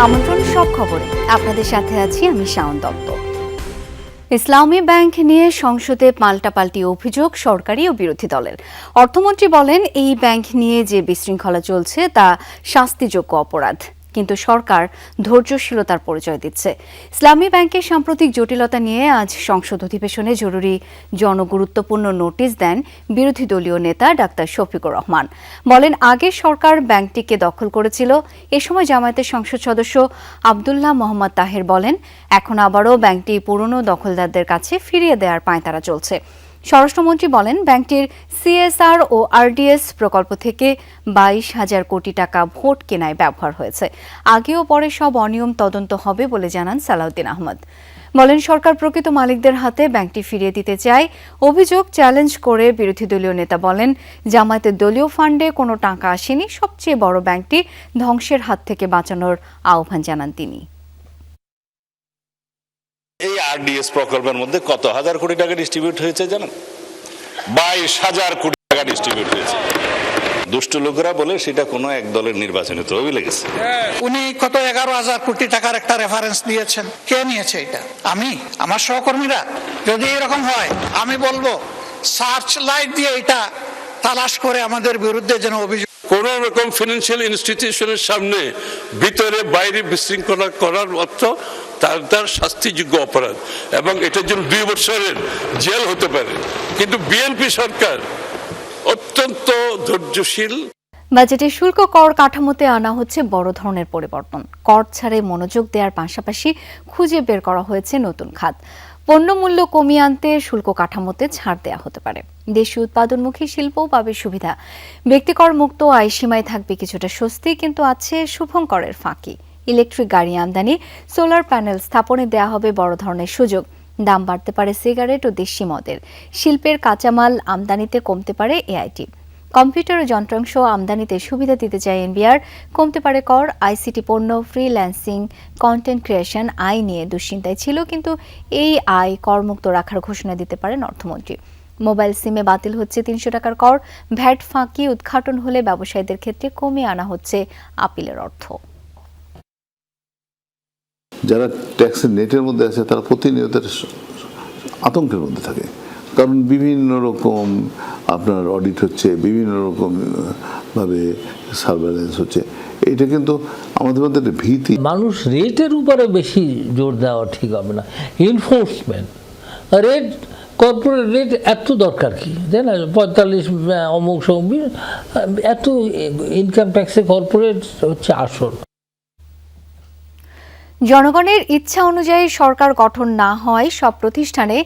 আমন্ত্রণ সব খবরে আপনাদের সাথে আছি আমি শাওন দত্ত। ইসলামী ব্যাংক নিয়ে সংসদে পাল্টাপাল্টি অভিযোগ সরকারি ও বিরোধী দলের। অর্থমন্ত্রী বলেন, এই ব্যাংক নিয়ে যে বিশৃঙ্খলা চলছে তা শাস্তিযোগ্য অপরাধ, কিন্তু সরকার ধৈর্যশীলতার পরিচয় দিচ্ছে। ইসলামী ব্যাংকের সাম্প্রতিক জটিলতা নিয়ে আজ সংসদ অধিবেশনে জরুরি জনগুরুত্বপূর্ণ নোটিশ দেন বিরোধী দলীয় নেতা ডাক্তার শফিকুর রহমান। বলেন, আগে সরকার ব্যাংকটিকে দখল করেছিল। এ সময় জামায়াতের সংসদ সদস্য আব্দুল্লাহ মোহাম্মদ তাহের বলেন, এখন আবারও ব্যাংকটি পুরনো দখলদারদের কাছে ফিরিয়ে দেওয়ার পাঁয়তারা চলছে। স্বরাষ্ট্রমন্ত্রী বলেন, ব্যাংকটির সিএসআর ও আরডিএস প্রকল্প থেকে 22,000 কোটি টাকা ভোট কেনায় ব্যবহার হয়েছে। আগে ও পরে সব অনিয়ম তদন্ত হবে বলে জানান সালাউদ্দিন আহমদ। বলেন, সরকার প্রকৃত মালিকদের হাতে ব্যাংকটি ফিরিয়ে দিতে চায়। অভিযোগ চ্যালেঞ্জ করে বিরোধী দলীয় নেতা বলেন, জামায়াতের দলীয় ফান্ডে কোনো টাকা আসেনি। সবচেয়ে বড় ব্যাংকটি ধ্বংসের হাত থেকে বাঁচানোর আহ্বান জানান তিনি। এই আরডিএস প্রকল্পের মধ্যে কত হাজার কোটি টাকা ডিস্ট্রিবিউট হয়েছে জানেন? 22,000 কোটি টাকা ডিস্ট্রিবিউট হয়েছে। দুষ্ট লোকেরা বলে সেটা কোনো এক দলের নির্বাচনে তহবিলে লেগেছে। উনি কত 11,000 কোটি টাকার একটা রেফারেন্স দিয়েছেন। কে নিয়েছে এটা? আমি, আমার সহকর্মীরা? যদি এরকম হয় আমি বলবো সার্চ লাইট দিয়ে এটা তালাশ করে আমাদের বিরুদ্ধে যেন অভিযোগ। কোন রকম ফিনান্সিয়াল ইনস্টিটিউশনের সামনে ভিতরে বাইরে বিশৃঙ্খলা করার অর্থ তার শাস্তিযোগ্য অপরাধ, এবং এটার জন্য 2 বছরের জেল হতে পারে। কিন্তু বিএনপি সরকার অত্যন্ত ধৈর্যশীল। বাজেটে শুল্ক কর কাঠামোতে আনা হচ্ছে বড় ধরনের পরিবর্তন। কর ছাড়ে মনোযোগ দেওয়ার পাশাপাশি খুঁজে বের করা হয়েছে নতুন খাত। পণ্যমূল্য কমিয়ে আনতে শুল্ক কাঠামোতে ছাড় দেওয়া হতে পারে। দেশীয় উৎপাদনমুখী শিল্পও পাবে সুবিধা। ব্যক্তিকর মুক্ত আয় সীমায় থাকবে কিছুটা স্বস্তি, কিন্তু আছে শুভঙ্করের ফাঁকি। ইলেকট্রিক গাড়ি আমদানি, সোলার প্যানেল স্থাপনে দেওয়া হবে বড় ধরনের সুযোগ। দাম বাড়তে পারে সিগারেট ও দেশি মদের। শিল্পের কাঁচামাল আমদানিতে কমতে পারে এআইটি। কম্পিউটার ও যন্ত্রাংশ আমদানিতে সুবিধা দিতে চায় এনবিআর। কমতে পারে কর। আইসিটি পণ্য, ফ্রিল্যান্সিং, কন্টেন্ট ক্রিয়েশন আয় নিয়ে দুশ্চিন্তায় ছিল, কিন্তু এই আয় করমুক্ত রাখার ঘোষণা দিতে পারেন অর্থমন্ত্রী। মোবাইল সিমে বাতিল হচ্ছে 300 টাকার কর। ভ্যাট ফাঁকি উদ্ঘাটন হলে ব্যবসায়ীদের ক্ষেত্রে কমিয়ে আনা হচ্ছে আপিলের অর্থ। যারা ট্যাক্সের নেটের মধ্যে আছে তারা প্রতিনিয়ত আতঙ্কের মধ্যে থাকে, কারণ বিভিন্ন রকম আপনার অডিট হচ্ছে, বিভিন্ন রকম ভাবে সার্ভেলেন্স হচ্ছে। এটা কিন্তু আমাদের মধ্যে একটা ভীতি। মানুষ রেটের উপরে বেশি জোর দেওয়া ঠিক হবে না। এনফোর্সমেন্ট রেট, কর্পোরেট রেট এত দরকার কি, তাই না? 45 অমুক সঙ্গী এত ইনকাম ট্যাক্সে কর্পোরেট হচ্ছে আসল। জনগণের ইচ্ছা অনুযায়ী সরকার গঠন না হয় সব প্রতিষ্ঠানে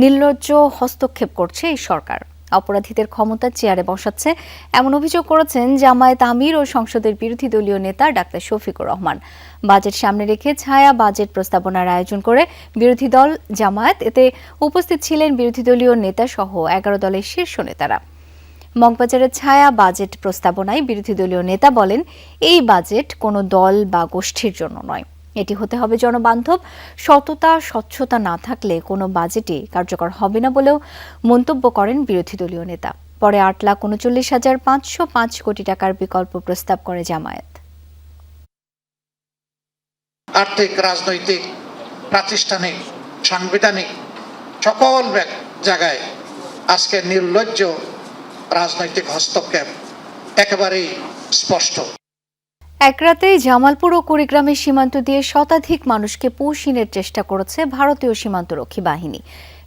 নির্লজ্জ হস্তক্ষেপ করছে এই সরকার। অপরাধীদের ক্ষমতার চেয়ারে বসাচ্ছে, এমন অভিযোগ করেছেন জামায়াত আমির ও সংসদের বিরোধী দলীয় নেতা ডাক্তার শফিকুর রহমান। বাজেট সামনে রেখে ছায়া বাজেট প্রস্তাবনার আয়োজন করে বিরোধী দল জামায়াত। এতে উপস্থিত ছিলেন বিরোধী দলীয় নেতা সহ 11 দলের শীর্ষ নেতারা। মগবাজারের ছায়া বাজেট প্রস্তাবনায় বিরোধী দলীয় নেতা বলেন, এই বাজেট কোনো দল বা গোষ্ঠীর জন্য নয়, এটি হতে হবে জনবান্ধব। সততা স্বচ্ছতা না থাকলে কোনো বাজেটই কার্যকর হবে না বলেও মন্তব্য করেন বিরোধী দলীয় নেতা। পরে 8,39,505 কোটি টাকার বিকল্প প্রস্তাব করে জামায়াত। আর্থিক, রাজনৈতিক, প্রাতিষ্ঠানিক, সাংবিধানিক সকল জায়গায় আজকে নির্লজ্জ রাজনৈতিক হস্তক্ষেপ একেবারেই স্পষ্ট। এক রাতেই জামালপুর ও কুড়িগ্রামের সীমান্ত দিয়ে শতাধিক মানুষকে পুষিনের চেষ্টা করেছে ভারতীয় সীমান্তরক্ষী বাহিনী।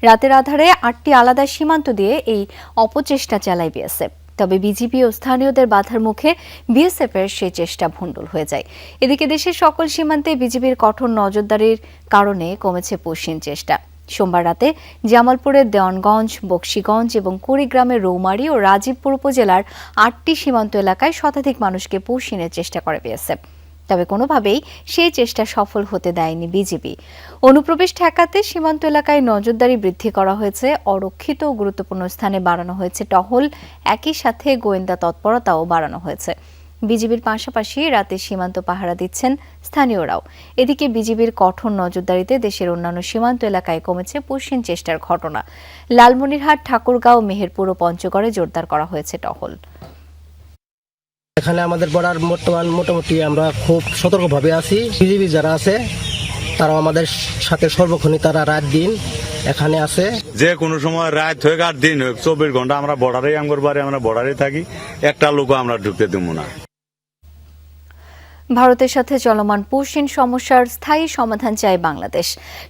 রাতের আধারে 8টি আলাদা সীমান্ত দিয়ে এই অপচেষ্টা চালায় বিএসএফ। তবে বিজিবি ও স্থানীয়দের বাধার মুখে বিএসএফ এর সেই চেষ্টা ভণ্ডুল হয়ে যায়। এদিকে দেশের সকল সীমান্তে বিজিবির কঠোর নজরদারির কারণে কমেছে পুষিন চেষ্টা। সোমবার রাতে জামালপুরের দেওয়ানগঞ্জ, বক্সিগঞ্জ এবং কুড়িগ্রামের রৌমারী ও রাজীবপুর উপজেলার 8টি সীমান্ত এলাকায় শতাধিক মানুষকে পুষিনের চেষ্টা করে বিএসএফ। তবে কোনোভাবেই সেই চেষ্টা সফল হতে দেয়নি বিজিবি। অনুপ্রবেশ ঠেকাতে সীমান্ত এলাকায় নজরদারি বৃদ্ধি করা হয়েছে। অরক্ষিত ও গুরুত্বপূর্ণ স্থানে বাড়ানো হয়েছে টহল। একই সাথে গোয়েন্দা তৎপরতাও বাড়ানো হয়েছে। বিজিবির পাশাপাশি রাতে সীমান্ত পাহারা দিচ্ছেন স্থানীয়রাও। এদিকে বিজিবির কঠোর নজরদারিতে দেশের অন্যান্য সীমান্ত এলাকায় কমেছে পুষিন চেষ্টার ঘটনা। লালমনিরহাট, ঠাকুরগাঁও, মেহেরপুর ও পঞ্চগড়ে জোরদার করা হয়েছে টহল। এখানে আমাদের বর্ডার বর্তমান মোটামুটি আমরা খুব সতর্কভাবে আছি। বিজিবি যারা আছে তারাও আমাদের সাথে সর্বক্ষণই তারা রাত দিন এখানে আছে। যে কোনো সময় রাত হোক আর দিন হোক 24 ঘন্টা আমরা বর্ডারে আমরা বর্ডারে থাকি, একটা লোকও আমরা ঢুকতে দেবো না। ভারতের সাথে চলমান পুশিন সমস্যার স্থায়ী সমাধান চায় বাংলাদেশ।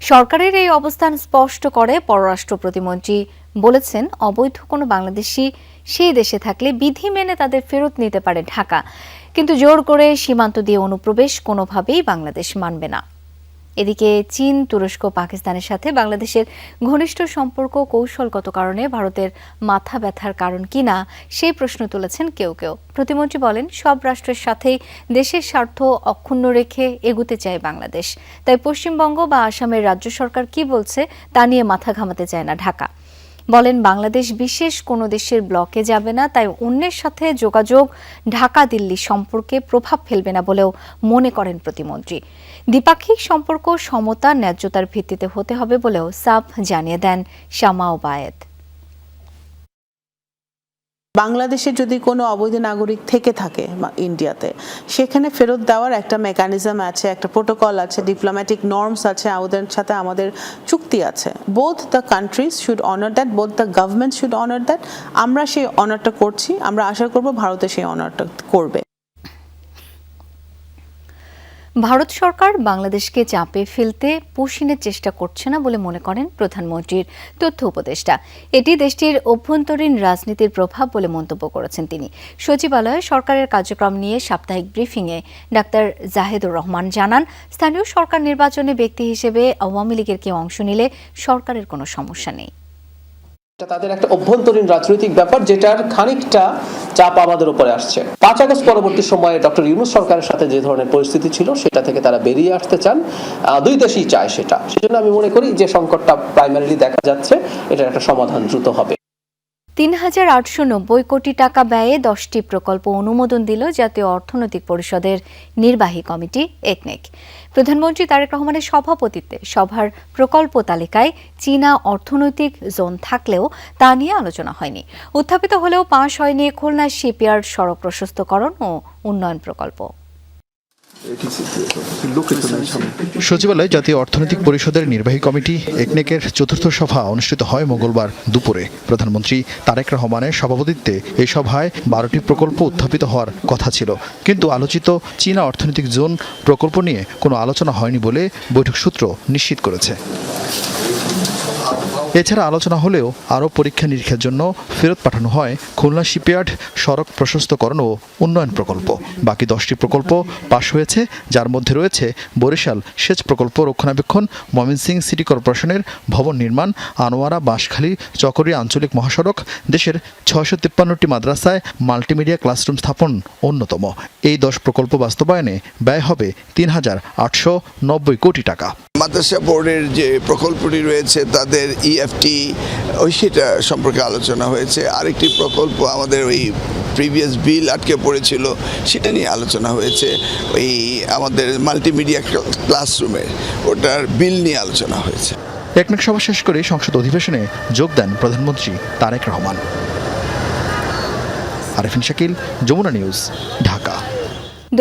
সরকারের এই অবস্থান স্পষ্ট করে পররাষ্ট্র প্রতিমন্ত্রী বলেছেন, অবৈধ কোনো বাংলাদেশি সেই দেশে থাকলে বিধি মেনে তাদের ফেরত নিতে পারে ঢাকা, কিন্তু জোর করে সীমান্ত দিয়ে অনুপ্রবেশ কোনোভাবেই বাংলাদেশ মানবে না। এদিকে চীন, তুরস্ক, পাকিস্তানের সাথে বাংলাদেশের ঘনিষ্ঠ সম্পর্ক কৌশলগত কারণে ভারতের মাথা ব্যথার কারণ কিনা সেই প্রশ্ন তুলেছেন কেউ কেউ। প্রতিমন্ত্রী বলেন, সব রাষ্ট্রের সাথেই দেশের স্বার্থ অক্ষুণ্ণ রেখে এগুতে চায় বাংলাদেশ। তাই পশ্চিমবঙ্গ বা আসামের রাজ্য সরকার কি বলছে তা নিয়ে মাথা ঘামাতে চায় না ঢাকা। বলেন, বাংলাদেশ বিশেষ কোনো দেশের ব্লকে যাবে না, তাই অন্যের সাথে যোগাযোগ ঢাকা দিল্লি সম্পর্কে প্রভাব ফেলবে না বলেও মনে করেন প্রতিমন্ত্রী। দ্বিপাক্ষিক সম্পর্ক সমতা, ন্যায্যতার ভিত্তিতে হতে হবে বলেও সাফ জানিয়ে দেন শামা ওবায়েদ। বাংলাদেশে যদি কোনো অবৈধ নাগরিক থেকে থাকে ইন্ডিয়াতে, সেখানে ফেরত দেওয়ার একটা মেকানিজম আছে, একটা প্রোটোকল আছে, ডিপ্লোম্যাটিক নর্মস আছে, ওদের সাথে আমাদের চুক্তি আছে। Both the countries should honour that, both the government should honour that. আমরা সেই অনারটা করছি, আমরা আশা করব ভারতে সেই অনারটা করবে। ভারত সরকার বাংলাদেশকে চাপে ফেলতে পুশিনের চেষ্টা করছে না বলে মনে করেন প্রধানমন্ত্রীর তথ্য উপদেষ্টা। এটি দেশটির অভ্যন্তরীণ রাজনীতির প্রভাব বলে মন্তব্য করেছেন তিনি। সচিবালয়ে সরকারের কার্যক্রম নিয়ে সাপ্তাহিক ব্রিফিংয়ে ডাক্তার জাহেদুর রহমান জানান, স্থানীয় সরকার নির্বাচনে ব্যক্তি হিসেবে আওয়ামী লীগের কেউ অংশ নিলে সরকারের কোনো সমস্যা নেই। তাদের একটা অভ্যন্তরীণ রাজনৈতিক ব্যাপার, যেটার খানিকটা চাপ আমাদের উপরে আসছে। 5 আগস্ট পরবর্তী সময়ে ডক্টর ইউনূস সরকারের সাথে যে ধরনের পরিস্থিতি ছিল, সেটা থেকে তারা বেরিয়ে আসতে চান। দুই দেশই চায় সেটা। সেজন্য আমি মনে করি যে সংকটটা প্রাইমারিলি দেখা যাচ্ছে, এটার একটা সমাধান দ্রুত হবে। ৩,৮৯০ কোটি টাকা ব্যয়ে 10টি প্রকল্প অনুমোদন দিল জাতীয় অর্থনৈতিক পরিষদের নির্বাহী কমিটি একনেক। প্রধানমন্ত্রী তারেক রহমানের সভাপতিত্বে সভার প্রকল্প তালিকায় চীনা অর্থনৈতিক জোন থাকলেও তা নিয়ে আলোচনা হয়নি। উত্থাপিত হলেও পাস হয়নি খুলনা শিপইয়ার্ড সড়ক প্রশস্তকরণ ও উন্নয়ন প্রকল্প। সচিবালয়ে জাতীয় অর্থনৈতিক পরিষদের নির্বাহী কমিটি একনেকের ৪র্থ সভা অনুষ্ঠিত হয় মঙ্গলবার দুপুরে। প্রধানমন্ত্রী তারেক রহমানের সভাপতিত্বে এই সভায় 12টি প্রকল্প উত্থাপিত হওয়ার কথা ছিল, কিন্তু আলোচিত চীনা অর্থনৈতিক জোন প্রকল্প নিয়ে কোনো আলোচনা হয়নি বলে বৈঠক সূত্র নিশ্চিত করেছে। এছাড়া আলোচনা হলেও আরও পরীক্ষা নিরীক্ষার জন্য ফেরত পাঠানো হয় খুলনা শিপইয়ার্ড সড়ক প্রশস্তকরণ ও উন্নয়ন প্রকল্প। বাকি 10টি প্রকল্প পাশ হয়েছে, যার মধ্যে রয়েছে বরিশাল সেচ প্রকল্প রক্ষণাবেক্ষণ, ময়মনসিংহ সিটি কর্পোরেশনের ভবন নির্মাণ, আনোয়ারা বাঁশখালী চকরিয়া আঞ্চলিক মহাসড়ক, দেশের 653টি মাদ্রাসায় মাল্টিমিডিয়া ক্লাসরুম স্থাপন অন্যতম। এই 10 প্রকল্প বাস্তবায়নে ব্যয় হবে ৩,৮৯০ কোটি টাকা। মাদ্রাসা বোর্ডের যে প্রকল্পটি রয়েছে তাদের ইএফটি সেটা সম্পর্কে আলোচনা হয়েছে। আরেকটি প্রকল্প আমাদের ওই প্রিভিয়াস বিল আটকে পড়েছিল, সেটা নিয়ে আলোচনা হয়েছে। ওই আমাদের মাল্টিমিডিয়া ক্লাসরুমের ওটার বিল নিয়ে আলোচনা হয়েছে। একনেক সভা শেষ করে সংসদ অধিবেশনে যোগ দেন প্রধানমন্ত্রী তারেক রহমান। আরেফিন শাকিল, যমুনা নিউজ, ঢাকা।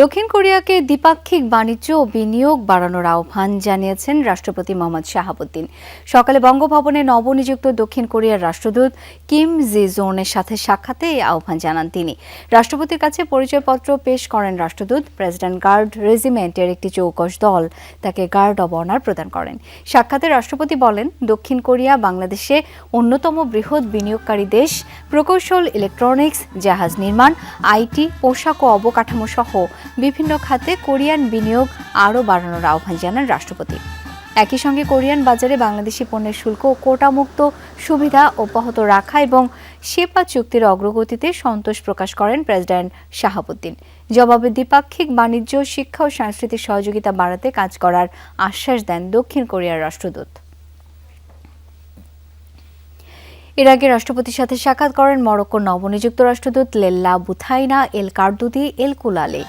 দক্ষিণ কোরিয়াকে দ্বিপাক্ষিক বাণিজ্য ও বিনিয়োগ বাড়ানোর আহ্বান জানিয়েছেন রাষ্ট্রপতি মোহাম্মদ শাহাবুদ্দিন। সকালে বঙ্গভবনে নবনিযুক্ত দক্ষিণ কোরিয়ার রাষ্ট্রদূত কিম জি জোনের সাথে সাক্ষাতে এই আহ্বান জানান তিনি। রাষ্ট্রপতির কাছে পরিচয়পত্র পেশ করেন রাষ্ট্রদূত। প্রেসিডেন্ট গার্ড রেজিমেন্টের একটি চৌকস দল তাকে গার্ড অব অনার প্রদান করেন। সাক্ষাতে রাষ্ট্রপতি বলেন, দক্ষিণ কোরিয়া বাংলাদেশে অন্যতম বৃহৎ বিনিয়োগকারী দেশ। প্রকৌশল, ইলেকট্রনিক্স, জাহাজ নির্মাণ, আইটি, পোশাক ও অবকাঠামো সহ বিভিন্ন খাতে কোরিয়ান বিনিয়োগ আরও বাড়ানোর আহ্বান জানান রাষ্ট্রপতি। একই সঙ্গে কোরিয়ান বাজারে বাংলাদেশি পণ্যের শুল্ক ও কোটামুক্ত সুবিধা অব্যাহত রাখা এবং সেপা চুক্তির অগ্রগতিতে সন্তোষ প্রকাশ করেন প্রেসিডেন্ট শাহাবুদ্দিন। জবাবে দ্বিপাক্ষিক বাণিজ্য, শিক্ষা ও সাংস্কৃতিক সহযোগিতা বাড়াতে কাজ করার আশ্বাস দেন দক্ষিণ কোরিয়ার রাষ্ট্রদূত। এর আগে রাষ্ট্রপতির সাথে সাক্ষাৎ করেন মরক্কোর নবনিযুক্ত রাষ্ট্রদূত লেল্লা বুথাইনা এল কার্দুদি এল কুলালে।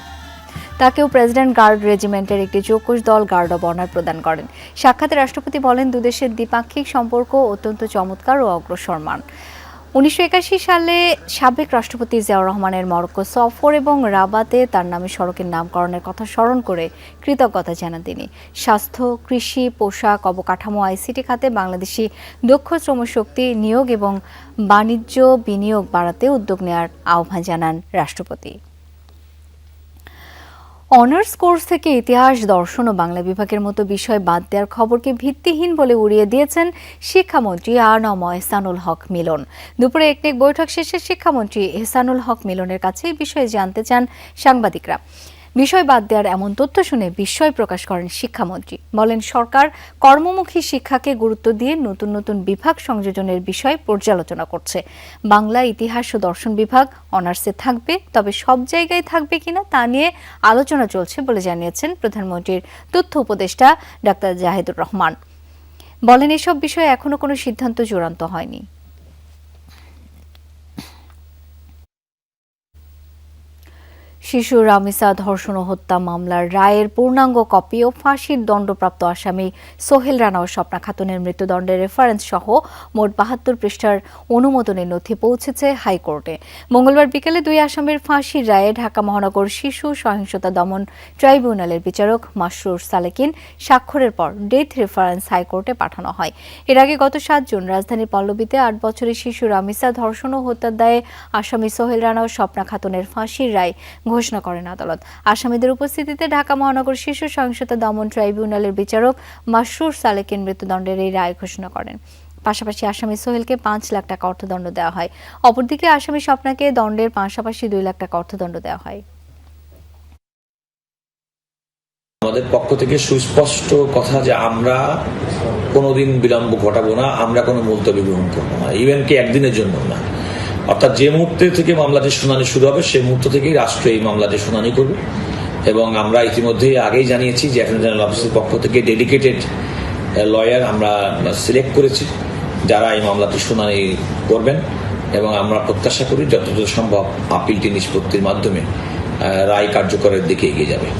তাকেও প্রেসিডেন্ট গার্ড রেজিমেন্টের একটি চৌকস দল গার্ড অব অনার প্রদান করেন। সাক্ষাতে রাষ্ট্রপতি বলেন, দুদেশের দ্বিপাক্ষিক সম্পর্ক অত্যন্ত চমৎকার ও অগ্রসরমান। 1981 সালে সাবেক রাষ্ট্রপতি জিয়াউর রহমানের মরক্কো সফর এবং রাবাতে তার নামে সড়কের নামকরণের কথা স্মরণ করে কৃতজ্ঞতা জানান তিনি। স্বাস্থ্য, কৃষি, পোশাক, অবকাঠামো, আইসিটি খাতে বাংলাদেশি দক্ষ শ্রমশক্তি নিয়োগ এবং বাণিজ্য বিনিয়োগ বাড়াতে উদ্যোগ নেওয়ার আহ্বান জানান রাষ্ট্রপতি। অনার্স কোর্স থেকে ইতিহাস, দর্শন ও বাংলা বিভাগের মতো বিষয় বাদ দেওয়ার খবরকে ভিত্তিহীন বলে উড়িয়ে দিয়েছেন শিক্ষামন্ত্রী আ.ন.ম এহসানুল হক মিলন। দুপুরে একনেক বৈঠক শেষে শিক্ষামন্ত্রী এহসানুল হক মিলনের কাছে এই বিষয়ে জানতে চান সাংবাদিকরা। বিষয় বাদ দেওয়ার এমন তথ্য শুনে বিস্ময় প্রকাশ করেন শিক্ষামন্ত্রী। বলেন, সরকার কর্মমুখী শিক্ষাকে গুরুত্ব দিয়ে নতুন নতুন বিভাগ সংযোজনের বিষয় পর্যালোচনা করছে। বাংলা, ইতিহাস ও দর্শন বিভাগ অনার্সে থাকবে, তবে সব জায়গায় থাকবে কিনা তা নিয়ে আলোচনা চলছে বলে জানিয়েছেন প্রধানমন্ত্রীর তথ্য উপদেষ্টা ডাক্তার জাহিদুর রহমান। বলেন, এসব বিষয়ে এখনো কোনো সিদ্ধান্ত চূড়ান্ত হয়নি। শিশু রামিসা ধর্ষণ ও হত্যা মামলার রায়ের পূর্ণাঙ্গ কপি ও ফাঁসির দণ্ডপ্রাপ্ত আসামি সোহেল রানা ও স্বপ্না খাতুনের মৃত্যুদণ্ডের রেফারেন্স সহ মোট ৭২ পৃষ্ঠার অনুমোদনের নথি পৌঁছেছে হাইকোর্টে। মঙ্গলবার বিকেলে দুই আসামির ফাঁসির রায়ে ঢাকা মহানগর শিশু সহিংসতা দমন ট্রাইব্যুনালের বিচারক মাসরুর সালেকিন স্বাক্ষরের পর ডেথ রেফারেন্স হাইকোর্টে পাঠানো হয়। এর আগে গত ৭ জুন রাজধানীর পল্লবীতে ৮ বছরের শিশু রামিসা ধর্ষণ ও হত্যার দায়ে আসামি সোহেল রানা ও স্বপ্না খাতুনের ফাঁসির রায় ঘোষণা করেন আদালত। আসামিদের উপস্থিতিতে ঢাকা মহানগর শিশু সহিংসতা দমন ট্রাইব্যুনালের বিচারক মাসরুর সালেকিন মৃত্যুদণ্ডের এই রায় ঘোষণা করেন। পাশাপাশি আসামি সোহেলকে ৫ লাখ টাকা অর্থদণ্ড দেওয়া হয়। অপরদিকে আসামি স্বপ্নাকে দণ্ডের পাশাপাশি ২ লাখ টাকা অর্থদণ্ড দেওয়া হয়। আমাদের পক্ষ থেকে সুস্পষ্ট কথা যে আমরা কোনোদিন বিলম্ব ঘটাবো না, আমরা কোনো মুলতবি গ্রহণ করবো না, ইভেন কি একদিনের জন্য না। অর্থাৎ যে মুহূর্তে থেকে মামলাটির শুনানি শুরু হবে সেই মুহূর্ত থেকেই রাষ্ট্র এই মামলাটির শুনানি করবে এবং আমরা ইতিমধ্যেই আগেই জানিয়েছি যে অ্যাটর্নি জেনারেল অফিসের পক্ষ থেকে ডেডিকেটেড লয়ার আমরা সিলেক্ট করেছি যারা এই মামলাটির শুনানি করবেন এবং আমরা প্রত্যাশা করি যতদূর সম্ভব আপিলটি নিষ্পত্তির মাধ্যমে রায় কার্যকরের দিকে এগিয়ে যাবে।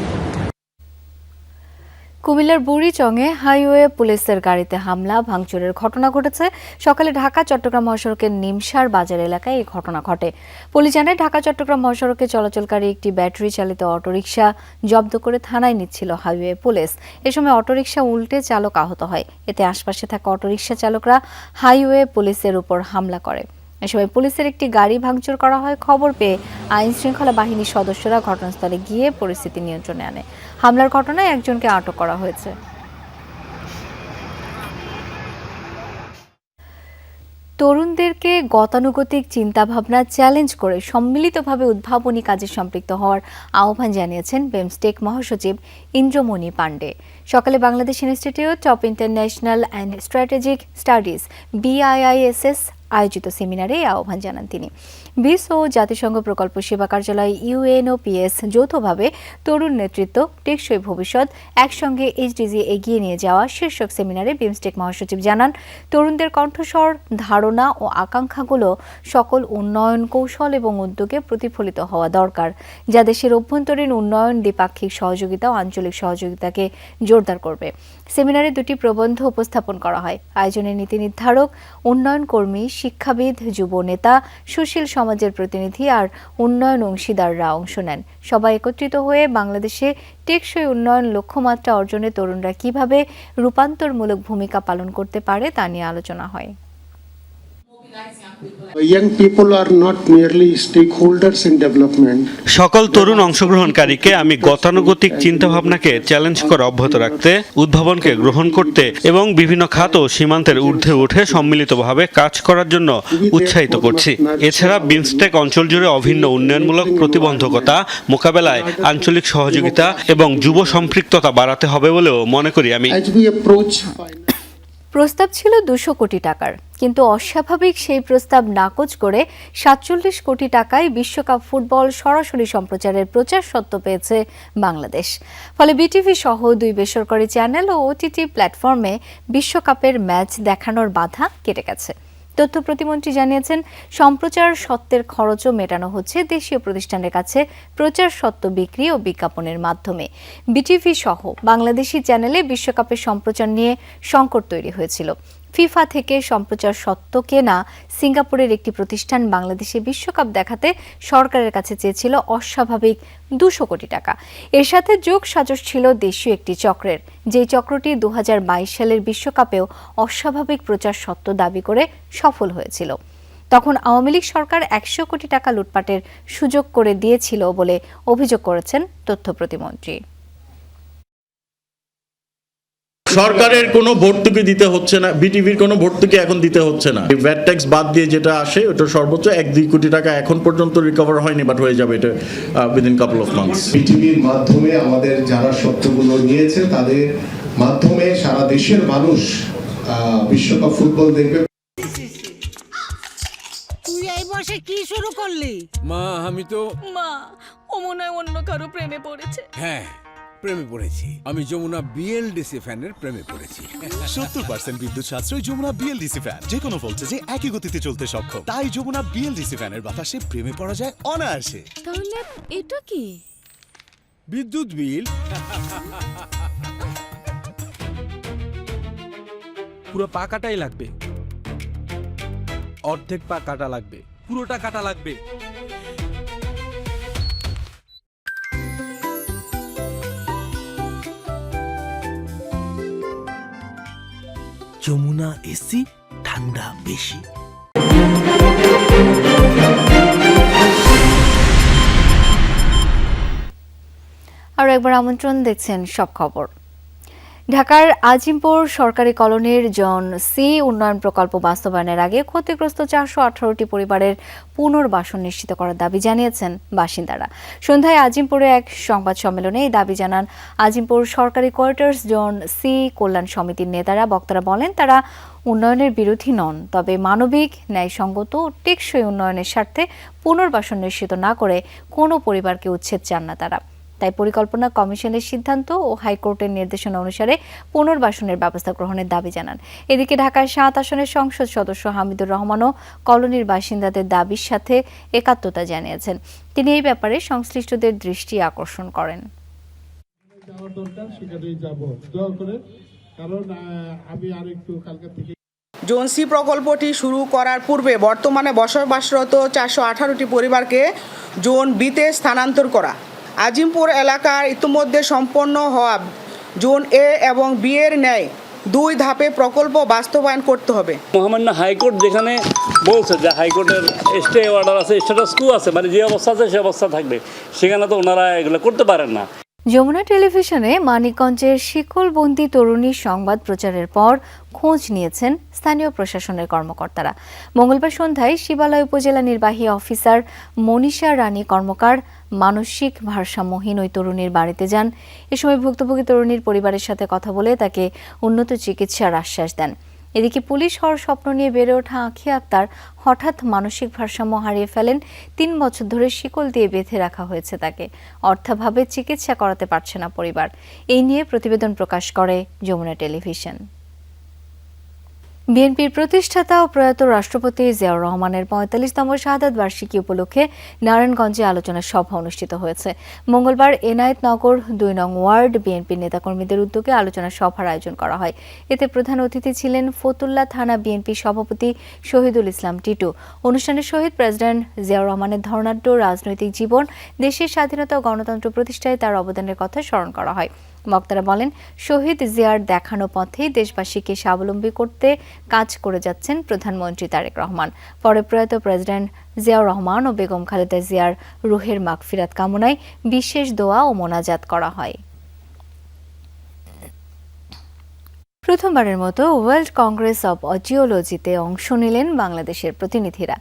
কুমিল্লার বুড়িচংয়ে হাইওয়ে পুলিশের গাড়িতে হামলা ভাঙচুরের ঘটনা ঘটেছে। সকালে ঢাকা চট্টগ্রাম মহাসড়কের নিমসার বাজার এলাকায় এই ঘটনা ঘটে। পুলিশ জানায়, ঢাকা চট্টগ্রাম মহাসড়কে চলাচলকারী একটি ব্যাটারি চালিত অটোরিকশা জব্দ করে থানায় নিচ্ছিল হাইওয়ে পুলিশ। এ সময় অটোরিকশা উল্টে চালক আহত হয়। এতে আশপাশে থাকা অটোরিকশা চালকরা হাইওয়ে পুলিশের উপর হামলা করে। এ সময় পুলিশের একটি গাড়ি ভাঙচুর করা হয়। খবর পেয়ে আইন শৃঙ্খলা বাহিনীর সদস্যরা ঘটনাস্থলে গিয়ে পরিস্থিতি নিয়ন্ত্রণে আনে। হামলার ঘটনায় একজনকে আটক করা হয়েছে। তরুণদেরকে গতানুগতিক চিন্তাভাবনা চ্যালেঞ্জ করে সম্মিলিতভাবে উদ্ভাবনী কাজে সম্পৃক্ত হওয়ার আহ্বান জানিয়েছেন বিমস্টেক মহাসচিব ইন্দ্রমণি পাণ্ডে। সকালে Bangladesh institute of international and strategic studies BIISS আয়োজিত সেমিনারে এই আহ্বান জানান তিনি। বিস ও জাতিসংঘ প্রকল্প সেবা কার্যালয় UNOPS যৌথভাবে তরুণ নেতৃত্ব, টেকসই ভবিষ্যৎ, একসঙ্গে HDG এগিয়ে নিয়ে যাওয়া শীর্ষক সেমিনারে বিমস্টেক মহাসচিব জানান, তরুণদের কণ্ঠস্বর, ধারণা ও আকাঙ্ক্ষাগুলো সকল উন্নয়ন কৌশল এবং উদ্যোগে প্রতিফলিত হওয়া দরকার, যা দেশের অভ্যন্তরীণ উন্নয়ন, দ্বিপাক্ষিক সহযোগিতা ও আঞ্চলিক সহযোগিতাকে জোরদার করবে। সেমিনারে 2টি প্রবন্ধ উপস্থাপন করা হয়। আয়োজনে নীতি নির্ধারক, উন্নয়ন কর্মী, শিক্ষাবিদ, যুব নেতা, সুশীল সমাজের প্রতিনিধি আর উন্নয়ন অংশীদাররা অংশ নেন। সবাই একত্রিত হয়ে বাংলাদেশে টেকসই উন্নয়ন লক্ষ্যমাত্রা অর্জনে তরুণরা কিভাবে রূপান্তরমূলক ভূমিকা পালন করতে পারে তা নিয়ে আলোচনা হয়। সকল তরুণ অংশগ্রহণকারীকে আমি গতানুগতিক চিন্তাভাবনাকে চ্যালেঞ্জ করে অব্যাহত রাখতে, উদ্ভাবনকে গ্রহণ করতে এবং বিভিন্ন খাত ও সীমান্তের ঊর্ধ্বে উঠে সম্মিলিতভাবে কাজ করার জন্য উৎসাহিত করছি। এছাড়া বিমস্টেক অঞ্চল জুড়ে অভিন্ন উন্নয়নমূলক প্রতিবন্ধকতা মোকাবেলায় আঞ্চলিক সহযোগিতা এবং যুব সম্পৃক্ততা বাড়াতে হবে বলেও মনে করি আমি। প্রস্তাব ছিল 200 কোটি টাকার, কিন্তু অস্বাভাবিক সেই প্রস্তাব নাকচ করে 47 কোটি টাকায় বিশ্বকাপ ফুটবল সরাসরি সম্প্রচারের প্রচার সত্ত্ব পেয়েছে বাংলাদেশ। ফলে বিটিভি সহ 2 বেসরকারি চ্যানেল ও OTT প্ল্যাটফর্মে বিশ্বকাপের ম্যাচ দেখানোর বাধা কেটে গেছে। তথ্য প্রতিমন্ত্রী জানিয়েছেন, সম্প্রচার সত্ত্বের খরচও মেটানো হচ্ছে দেশীয় প্রতিষ্ঠানের কাছে প্রচার সত্ত্ব বিক্রি ও বিজ্ঞাপনের মাধ্যমে। বিটিভি সহ বাংলাদেশি চ্যানেলে বিশ্বকাপের সম্প্রচার নিয়ে সংকট তৈরি হয়েছিল। ফিফা থেকে সম্প্রচার সত্ত্ব কেনা সিঙ্গাপুরের একটি প্রতিষ্ঠান বাংলাদেশে বিশ্বকাপ দেখাতে সরকারের কাছে চেয়েছিল অস্বাভাবিক 200 কোটি টাকা। এর সাথে যোগ সাজশ ছিল দেশীয় একটি চক্রের, যেই চক্রটি 2022 সালের বিশ্বকাপেও অস্বাভাবিক প্রচার সত্ত্ব দাবি করে সফল হয়েছিল। তখন আওয়ামী লীগ সরকার 100 কোটি টাকা লুটপাটের সুযোগ করে দিয়েছিল বলে অভিযোগ করেছেন তথ্য প্রতিমন্ত্রী। সরকারের কোনো ভর্তুকি দিতে হচ্ছে না, বিটিভির কোনো ভর্তুকি এখন দিতে হচ্ছে না। ভ্যাট ট্যাক্স বাদ দিয়ে যেটা আসে ওটা সর্বোচ্চ 1-2 কোটি টাকা এখন পর্যন্ত রিকভার হয়নি, বাট হয়ে যাবে এটা উইদিন কাপল অফ মান্থস। বিটিভির মাধ্যমে আমাদের যারা সত্যগুলো নিয়েছে তাদের মাধ্যমে সারা দেশের মানুষ বিশ্বকাপ ফুটবল দেখবে। তুই এই বসে কি শুরু করলি? মা আমি তো মা, ও মনে হয় অন্য কারো প্রেমে পড়েছে। হ্যাঁ প্রেমে পড়েছি। আমি যমুনা বিএলডিসি ফ্যানের প্রেমে পড়েছি। 70% বিদ্যুৎ সাশ্রয় যমুনা বিএলডিসি ফ্যান, যে কোনো ভোল্টেজে একই গতিতে চলতে সক্ষম। তাই যমুনা বিএলডিসি ফ্যানের বাতাসে প্রেমে পড়া যায় অনায়াসে। তাহলে এটা কি? বিদ্যুৎ বিল পুরো পা কাটাই লাগবে, অর্ধেক পা কাটা লাগবে, পুরোটা কাটা লাগবে। যমুনা এসি, ঠান্ডা বেশি। আর একবার আমন্ত্রণ, দেখছেন সব খবর। ঢাকার আজিমপুর সরকারি কলোনির জন সি উন্নয়ন প্রকল্প বাস্তবায়নের আগে ক্ষতিগ্রস্ত 418টি পরিবারের পুনর্বাসন নিশ্চিত করার দাবি জানিয়েছেন বাসিন্দারা। সন্ধ্যায় আজিমপুরে এক সংবাদ সম্মেলনে এই দাবি জানান আজিমপুর সরকারি কোয়ার্টার্স জন সি কল্যাণ সমিতির নেতারা। বক্তারা বলেন, তারা উন্নয়নের বিরোধী নন, তবে মানবিক, ন্যায়সঙ্গত ও টেকসই উন্নয়নের স্বার্থে পুনর্বাসন নিশ্চিত না করে কোনো পরিবারকে উচ্ছেদ চান না তারা। তাই পরিকল্পনা কমিশনের সিদ্ধান্ত ও হাইকোর্টের নির্দেশনা অনুসারে পুনর্বাসনের ব্যবস্থা গ্রহণের দাবি জানান। এদিকে ঢাকার 7 আসনের সংসদ সদস্য হামিদুর রহমানও কলোনির বাসিন্দাদের দাবির সাথে একাত্মতা জানিয়েছেন। তিনি এই ব্যাপারে সংশ্লিষ্টদের দৃষ্টি আকর্ষণ করেন। জোন সি প্রকল্পটি শুরু করার পূর্বে বর্তমানে বসবাসরত 418টি পরিবারকে জোন বিতে স্থানান্তর করা। আজিমপুর এলাকার ইতিমধ্যে সম্পন্ন হওয়া জোন এ এবং বি এর ন্যায় 2 ধাপে প্রকল্প বাস্তবায়ন করতে হবে। মহামান্য হাইকোর্ট যেখানে বলছে যে হাইকোর্টের স্টে অর্ডার আছে, স্ট্যাটাস কো আছে, মানে যে অবস্থা আছে সে অবস্থা থাকবে, সেখানে তো ওনারা এগুলো করতে পারেন না। যমুনা টেলিভিশনে মানিকগঞ্জের শিকলবন্দি তরুণীর সংবাদ প্রচারের পর খোঁজ নিয়েছেন স্থানীয় প্রশাসনের কর্মকর্তারা। মঙ্গলবার সন্ধ্যায় শিবালয় উপজেলা নির্বাহী অফিসার মনীষা রানী কর্মকার মানসিক ভারসাম্যহীন ওই তরুণীর বাড়িতে যান। এ সময় ভুক্তভোগী তরুণীর পরিবারের সাথে কথা বলে তাকে উন্নত চিকিৎসার আশ্বাস দেন। এদিকে পুলিশ হওয়ার স্বপ্ন নিয়ে বেড়ে ওঠা আঁখি আক্তার হঠাৎ মানসিক ভারসাম্য হারিয়ে ফেলেন। 3 বছর ধরে শিকল দিয়ে বেঁধে রাখা হয়েছে তাকে। অর্থাভাবে চিকিৎসা করাতে পারছে না পরিবার। এই নিয়ে প্রতিবেদন প্রকাশ করে যমুনা টেলিভিশন। বিএনপির প্রতিষ্ঠাতা ও প্রয়াত রাষ্ট্রপতি জিয়াউর রহমানের 45তম শাহাদাত বার্ষিকী উপলক্ষে নারায়ণগঞ্জে আলোচনা সভা অনুষ্ঠিত হয়েছে। মঙ্গলবার এনায়েতনগর 2 নং ওয়ার্ড বিএনপির নেতাকর্মীদের উদ্যোগে আলোচনা সভার আয়োজন করা হয়। এতে প্রধান অতিথি ছিলেন ফতুল্লা থানা বিএনপি সভাপতি শহীদুল ইসলাম টিটু। অনুষ্ঠানে শহীদ প্রেসিডেন্ট জিয়াউর রহমানের ধর্নাঢ্য রাজনৈতিক জীবন, দেশের স্বাধীনতা ও গণতন্ত্র প্রতিষ্ঠায় তার অবদানের কথা স্মরণ করা হয়। বক্তারা বলেন, শহীদ জিয়ার দেখানো পথেই দেশবাসীকে স্বাবলম্বী করতে কাজ করে যাচ্ছেন প্রধানমন্ত্রী তারেক রহমান। পরে প্রয়াত প্রেসিডেন্ট জিয়াউর রহমান ও বেগম খালেদা জিয়ার রুহের মাগফিরাত কামনায় বিশেষ দোয়া ও মোনাজাত করা হয়। প্রথমবারের মতো ওয়ার্ল্ড কংগ্রেস অব অডিওলজিতে অংশ নিলেন বাংলাদেশের প্রতিনিধিরা।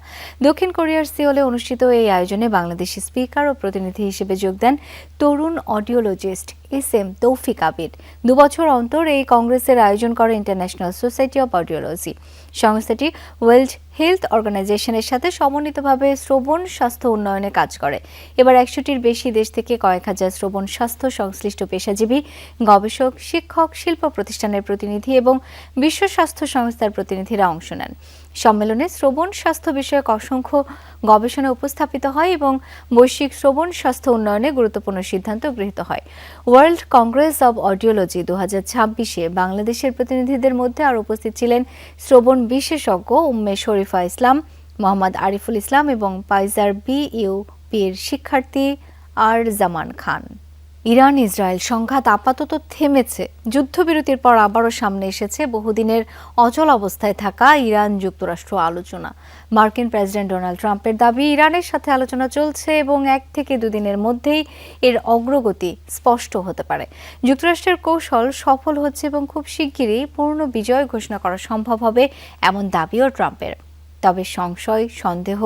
দক্ষিণ কোরিয়ার সিওলে অনুষ্ঠিত এই আয়োজনে বাংলাদেশি স্পিকার ও প্রতিনিধি হিসেবে যোগ দেন তরুণ অডিওলজিস্ট SM তৌফিক আবিদ। 2 বছর অন্তর এই কংগ্রেসের আয়োজন করে ইন্টারন্যাশনাল সোসাইটি অব অডিওলজি। সংস্থাটি ওয়ার্ল্ড হেলথ অর্গানাইজেশনের সাথে সমন্বিতভাবে শ্রবণ স্বাস্থ্য উন্নয়নে কাজ করে। এবার 100টির বেশি দেশ থেকে কয়েক হাজার শ্রবণ স্বাস্থ্য সংশ্লিষ্ট পেশাজীবী, গবেষক, শিক্ষক, শিল্প প্রতিষ্ঠানের প্রতিনিধি এবং বিশ্ব স্বাস্থ্য সংস্থার প্রতিনিধিরা অংশ নেন। সম্মেলনে শ্রবণ স্বাস্থ্য বিষয়ক অসংখ্য গবেষণা উপস্থাপিত হয় এবং বৈশ্বিক শ্রবণ স্বাস্থ্য উন্নয়নে গুরুত্বপূর্ণ সিদ্ধান্ত গৃহীত হয়। ওয়ার্ল্ড কংগ্রেস অব অডিওলজি 2026-এ বাংলাদেশের প্রতিনিধিদের মধ্যে আর উপস্থিত ছিলেন শ্রবণ বিশেষজ্ঞ উম্মে শরীফা ইসলাম, মোহাম্মদ আরিফুল ইসলাম এবং পাইজার বিইউপির শিক্ষার্থী আর জামান খান। ইরান ইসরায়েল সংঘাত আপাতত থেমেছে। যুদ্ধবিরতির পর আবারও সামনে এসেছে বহুদিনের অচল অবস্থায় থাকা ইরান যুক্তরাষ্ট্র আলোচনা। মার্কিন প্রেসিডেন্ট ডোনাল্ড ট্রাম্পের দাবি, ইরানের সাথে আলোচনা চলছে এবং 1 থেকে 2 দিনের মধ্যেই এর অগ্রগতি স্পষ্ট হতে পারে। যুক্তরাষ্ট্রের কৌশল সফল হচ্ছে এবং খুব শিগগিরই পূর্ণ বিজয় ঘোষণা করা সম্ভব হবে এমন দাবিও ট্রাম্পের। তবে সংশয় সন্দেহ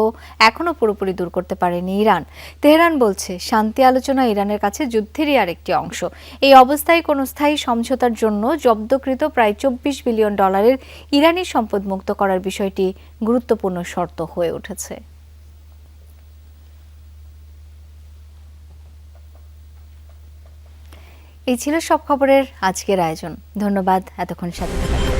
এখনো পুরোপুরি দূর করতে পারেনি ইরান। তেহরান বলছে শান্তি আলোচনা ইরানের কাছে যুদ্ধেরই আরেকটি অংশ। এই অবস্থায় কোনো স্থায়ী সমঝোতার জন্য জব্দকৃত প্রায় $24 বিলিয়ন ইরানি সম্পদ মুক্ত করার বিষয়টি গুরুত্বপূর্ণ শর্ত হয়ে উঠেছে। এই ছিল সব খবরের আজকের আয়োজন। ধন্যবাদ এতক্ষণ সাথে থাকার জন্য।